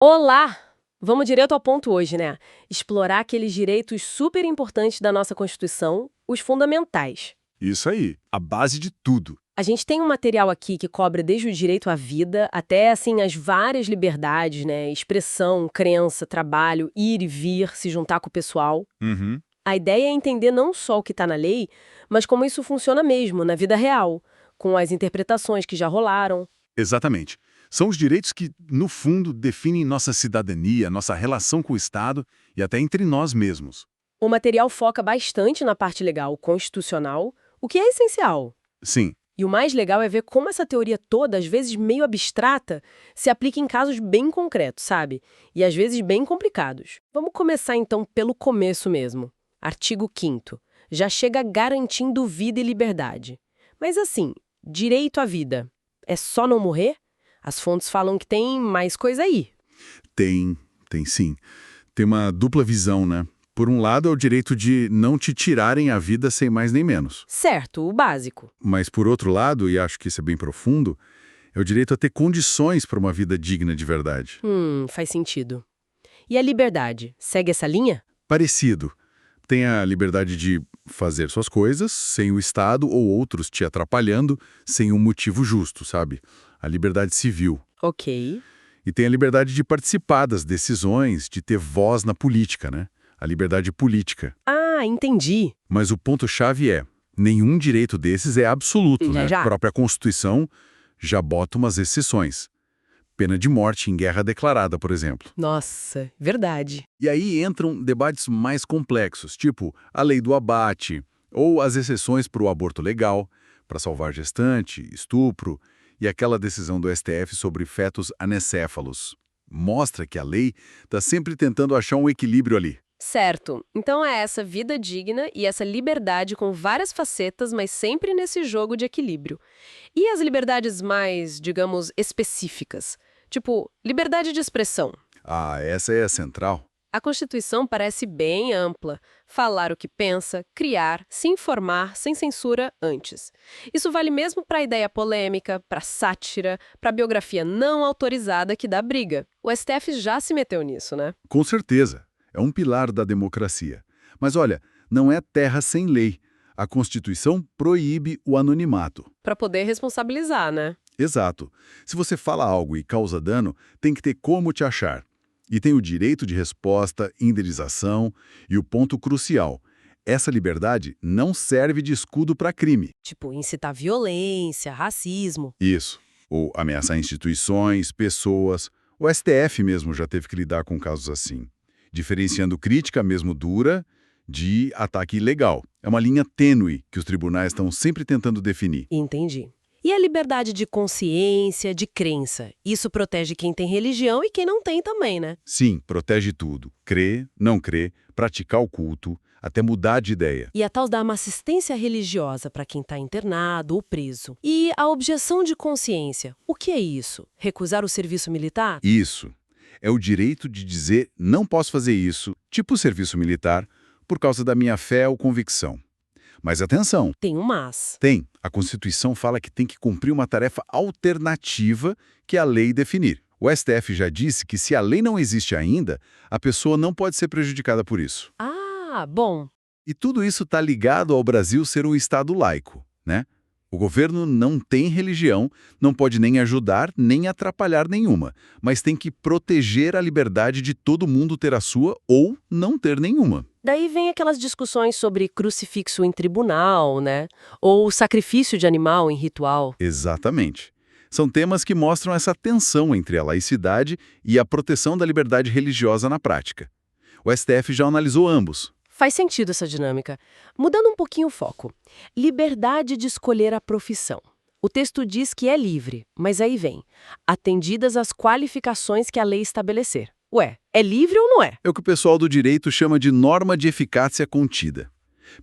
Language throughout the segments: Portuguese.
Olá! Vamos direto ao ponto hoje, né? Explorar aqueles direitos super importantes da nossa Constituição, os fundamentais. Isso aí, a base de tudo. A gente tem um material aqui que cobre desde o direito à vida até, assim, as várias liberdades, né? Expressão, crença, trabalho, ir e vir, se juntar com o pessoal. Uhum. A ideia é entender não só o que está na lei, mas como isso funciona mesmo, na vida real, com as interpretações que já rolaram. Exatamente. São os direitos que, no fundo, definem nossa cidadania, nossa relação com o Estado e até entre nós mesmos. O material foca bastante na parte legal, constitucional, o que é essencial. Sim, E o mais legal é ver como essa teoria toda, às vezes meio abstrata, se aplica em casos bem concretos, sabe? E às vezes bem complicados. Vamos começar então pelo começo mesmo. Artigo 5º. Já chega garantindo vida e liberdade. Mas assim, direito à vida. É só não morrer? As fontes falam que tem mais coisa aí. tem sim. Tem uma dupla visão, né? Por um lado, é o direito de não te tirarem a vida sem mais nem menos. Certo, o básico. Mas, por outro lado, e acho que isso é bem profundo, é o direito a ter condições para uma vida digna de verdade. Faz sentido. E a liberdade? Segue essa linha? Parecido. Tem a liberdade de fazer suas coisas sem o Estado ou outros te atrapalhando, sem um motivo justo, sabe? A liberdade civil. Ok. E tem a liberdade de participar das decisões, de ter voz na política, né? A liberdade política. Ah, entendi. Mas o ponto-chave é, nenhum direito desses é absoluto, né? Já. A própria Constituição já bota umas exceções. Pena de morte em guerra declarada, por exemplo. Nossa, verdade. E aí entram debates mais complexos, tipo a lei do abate, ou as exceções para o aborto legal, para salvar gestante, estupro, e aquela decisão do STF sobre fetos anencéfalos. Mostra que a lei está sempre tentando achar um equilíbrio ali. Certo. Então é essa vida digna e essa liberdade com várias facetas, mas sempre nesse jogo de equilíbrio. E as liberdades mais, digamos, específicas? Tipo, liberdade de expressão. Ah, essa é a central. A Constituição parece bem ampla. Falar o que pensa, criar, se informar sem censura antes. Isso vale mesmo para a ideia polêmica, para sátira, para a biografia não autorizada que dá briga. O STF já se meteu nisso, né? Com certeza. É um pilar da democracia. Mas olha, não é terra sem lei. A Constituição proíbe o anonimato. Para poder responsabilizar, né? Exato. Se você fala algo e causa dano, tem que ter como te achar. E tem o direito de resposta, indenização e o ponto crucial. Essa liberdade não serve de escudo para crime. Tipo, incitar violência, racismo. Isso. Ou ameaçar instituições, pessoas. O STF mesmo já teve que lidar com casos assim. Diferenciando crítica, mesmo dura, de ataque ilegal. É uma linha tênue que os tribunais estão sempre tentando definir. Entendi. E a liberdade de consciência, de crença? Isso protege quem tem religião e quem não tem também, né? Sim, protege tudo. Crer, não crer, praticar o culto, até mudar de ideia. E a tal da uma assistência religiosa para quem está internado ou preso. E a objeção de consciência? O que é isso? Recusar o serviço militar? Isso. É o direito de dizer não posso fazer isso, tipo serviço militar, por causa da minha fé ou convicção. Mas atenção, Tem um mas. tem. A Constituição fala que tem que cumprir uma tarefa alternativa que a lei definir. O STF já disse que se a lei não existe ainda, a pessoa não pode ser prejudicada por isso. Ah, bom. E tudo isso está ligado ao Brasil ser um Estado laico, né? O governo não tem religião, não pode nem ajudar, nem atrapalhar nenhuma, mas tem que proteger a liberdade de todo mundo ter a sua ou não ter nenhuma. Daí vem aquelas discussões sobre crucifixo em tribunal, né? Ou sacrifício de animal em ritual. Exatamente. São temas que mostram essa tensão entre a laicidade e a proteção da liberdade religiosa na prática. O STF já analisou ambos. Faz sentido essa dinâmica. Mudando um pouquinho o foco. Liberdade de escolher a profissão. O texto diz que é livre, mas aí vem. Atendidas as qualificações que a lei estabelecer. Ué, é livre ou não é? É o que o pessoal do direito chama de norma de eficácia contida.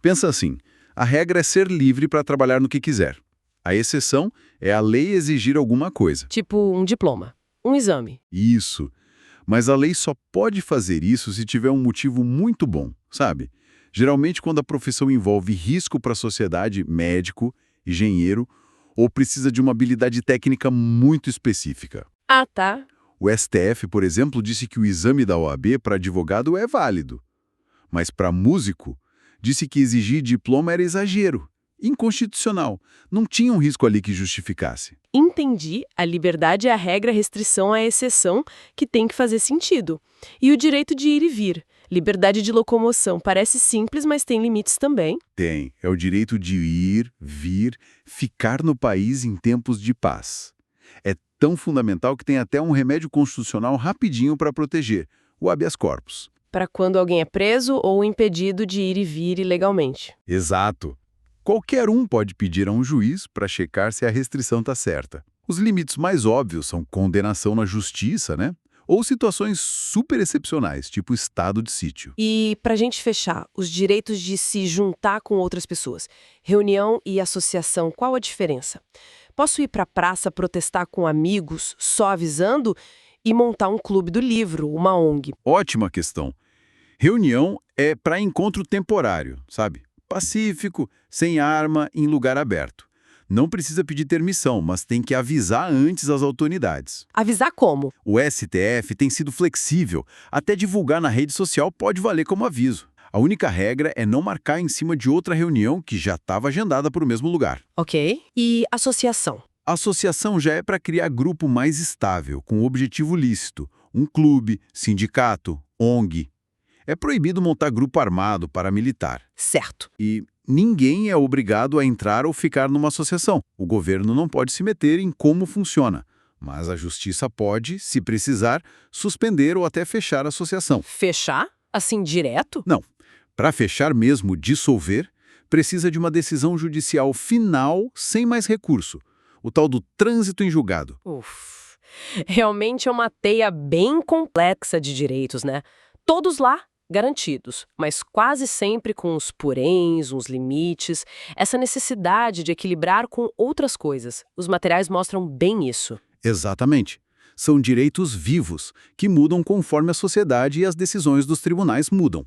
Pensa assim, a regra é ser livre para trabalhar no que quiser. A exceção é a lei exigir alguma coisa. Tipo um diploma, um exame. Isso. Mas a lei só pode fazer isso se tiver um motivo muito bom, sabe? Geralmente quando a profissão envolve risco para a sociedade, médico, engenheiro, ou precisa de uma habilidade técnica muito específica. Ah, tá. O STF, por exemplo, disse que o exame da OAB para advogado é válido. Mas para músico, disse que exigir diploma era exagero, inconstitucional. Não tinha um risco ali que justificasse. Entendi, a liberdade é a regra, a restrição é a exceção, que tem que fazer sentido. E o direito de ir e vir, liberdade de locomoção, parece simples, mas tem limites também. Tem. É o direito de ir, vir, ficar no país em tempos de paz. É tão fundamental que tem até um remédio constitucional rapidinho para proteger, o habeas corpus. Para quando alguém é preso ou impedido de ir e vir ilegalmente. Exato. Qualquer um pode pedir a um juiz para checar se a restrição está certa. Os limites mais óbvios são condenação na justiça, né? Ou situações super excepcionais, tipo estado de sítio. E, para a gente fechar, os direitos de se juntar com outras pessoas. Reunião e associação, qual a diferença? Posso ir para a praça protestar com amigos, só avisando, e montar um clube do livro, uma ONG? Ótima questão. Reunião é para encontro temporário, sabe? Pacífico, sem arma, em lugar aberto. Não precisa pedir permissão, mas tem que avisar antes as autoridades. Avisar como? O STF tem sido flexível, até divulgar na rede social pode valer como aviso. A única regra é não marcar em cima de outra reunião que já estava agendada para o mesmo lugar. Ok. E associação? A associação já é para criar grupo mais estável, com objetivo lícito. Um clube, sindicato, ONG. É proibido montar grupo armado paramilitar. Certo. E ninguém é obrigado a entrar ou ficar numa associação. O governo não pode se meter em como funciona. Mas a justiça pode, se precisar, suspender ou até fechar a associação. Fechar? Assim, direto? Não. Para fechar mesmo, dissolver, precisa de uma decisão judicial final sem mais recurso. O tal do trânsito em julgado. Uf. Realmente é uma teia bem complexa de direitos, né? Todos lá garantidos, mas quase sempre com uns poréns, uns limites, essa necessidade de equilibrar com outras coisas. Os materiais mostram bem isso. Exatamente. São direitos vivos, que mudam conforme a sociedade e as decisões dos tribunais mudam.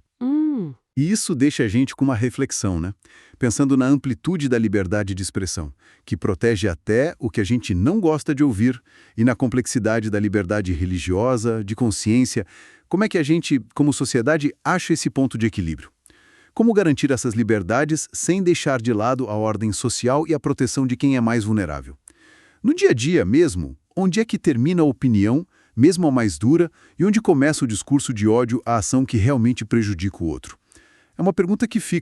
E isso deixa a gente com uma reflexão, né? Pensando na amplitude da liberdade de expressão, que protege até o que a gente não gosta de ouvir, e na complexidade da liberdade religiosa, de consciência. Como é que a gente, como sociedade, acha esse ponto de equilíbrio? Como garantir essas liberdades sem deixar de lado a ordem social e a proteção de quem é mais vulnerável? No dia a dia mesmo, onde é que termina a opinião, mesmo a mais dura, e onde começa o discurso de ódio, a ação que realmente prejudica o outro? É uma pergunta que fica